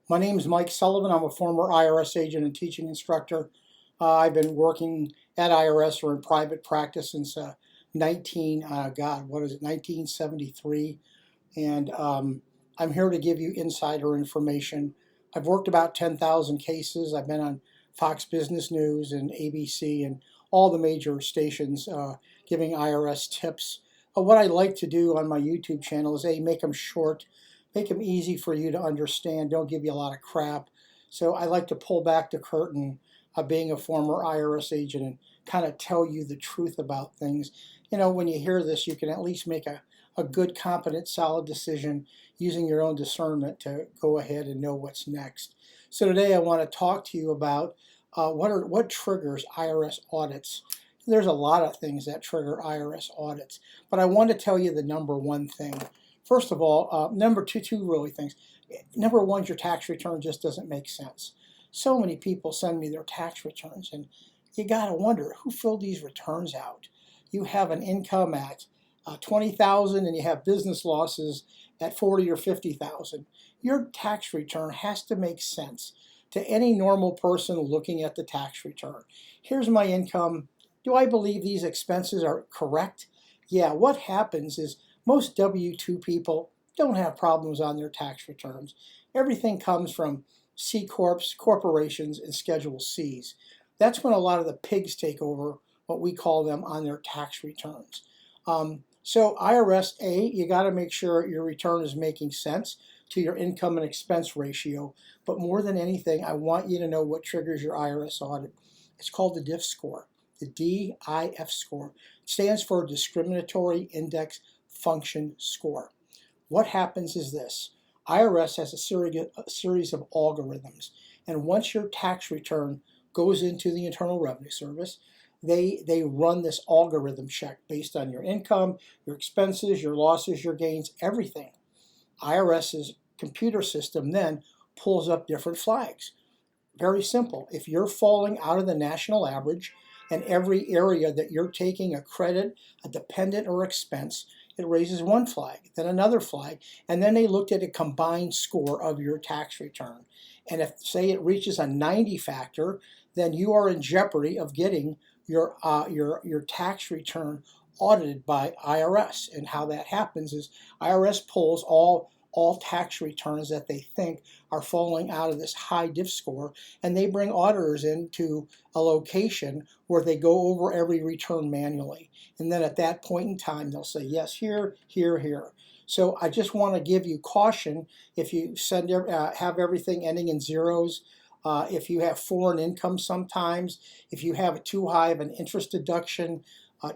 My name is Mike Sullivan. I'm a former IRS agent and teaching instructor. I've been working at IRS or in private practice since 1973, and I'm here to give you insider information. I've worked about 10,000 cases. I've been on Fox Business News and ABC and all the major stations giving IRS tips. What I like to do on my YouTube channel is make them short, make them easy for you to understand, don't give you a lot of crap. So I like to pull back the curtain of being a former IRS agent and kind of tell you the truth about things. You know, when you hear this, you can at least make a good, competent, solid decision using your own discernment to go ahead and know what's next. So today I want to talk to you about what triggers IRS audits. There's a lot of things that trigger IRS audits, but I want to tell you the number one thing. First of all, two really things. Number one, your tax return just doesn't make sense. So many people send me their tax returns, and you got to wonder who filled these returns out. You have an income at 20,000 and you have business losses at 40 or 50,000. Your tax return has to make sense to any normal person looking at the tax return. Here's my income. Do I believe these expenses are correct? Yeah, what happens is most W-2 people don't have problems on their tax returns. Everything comes from C Corps, corporations, and Schedule Cs. That's when a lot of the pigs take over, what we call them, on their tax returns. So IRS, you got to make sure your return is making sense to your income and expense ratio. But more than anything, I want you to know what triggers your IRS audit. It's called the Diff Score, the DIF score. It stands for Discriminatory Index Function Score. What happens is this. IRS has a series of algorithms, and once your tax return goes into the Internal Revenue Service, they run this algorithm check based on your income, your expenses, your losses, your gains, everything. IRS's computer system then pulls up different flags. Very simple. If you're falling out of the national average and every area that you're taking a credit, a dependent, or expense, it raises one flag, then another flag, and then they looked at a combined score of your tax return. And if, say, it reaches a 90 factor, then you are in jeopardy of getting your tax return audited by IRS. And how that happens is IRS pulls all tax returns that they think are falling out of this high Diff score, and they bring auditors into a location where they go over every return manually. And then at that point in time, they'll say, yes, here, here, here. So I just want to give you caution if you have everything ending in zeros, if you have foreign income sometimes, if you have too high of an interest deduction,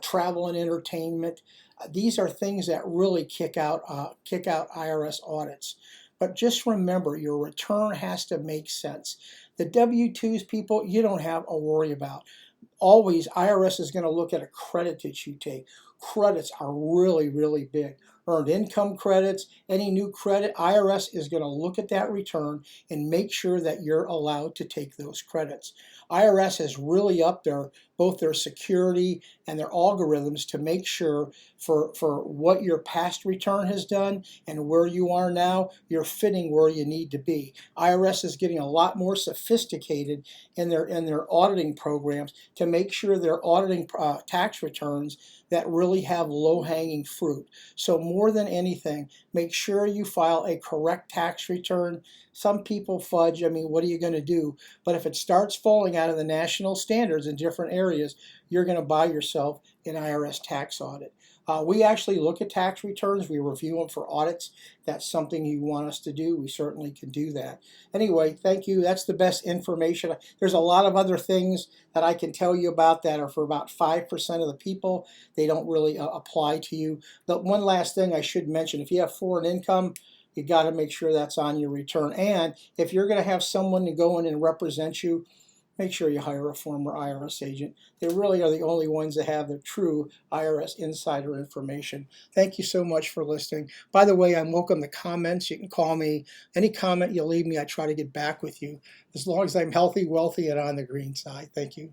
travel and entertainment. These are things that really kick out IRS audits. But just remember, your return has to make sense. The W-2s, people, you don't have a worry about. Always, IRS is going to look at a credit that you take. Credits are really, really big. Earned income credits, any new credit, IRS is going to look at that return and make sure that you're allowed to take those credits. IRS has really upped both their security and their algorithms to make sure for what your past return has done and where you are now, you're fitting where you need to be. IRS is getting a lot more sophisticated in their auditing programs to make sure they're auditing tax returns that really have low-hanging fruit. So more than anything, make sure you file a correct tax return. Some people fudge. I mean, what are you going to do? But if it starts falling out of the national standards in different areas, you're going to buy yourself an IRS tax audit. We actually look at tax returns. We review them for audits. If that's something you want us to do, we certainly can do that. Anyway, thank you. That's the best information. There's a lot of other things that I can tell you about that are for about 5% of the people. They don't really apply to you. But one last thing I should mention, if you have foreign income, you got to make sure that's on your return. And if you're going to have someone to go in and represent you, make sure you hire a former IRS agent. They really are the only ones that have the true IRS insider information. Thank you so much for listening. By the way, I'm welcome to comments. You can call me. Any comment you leave me, I try to get back with you, as long as I'm healthy, wealthy, and on the green side. Thank you.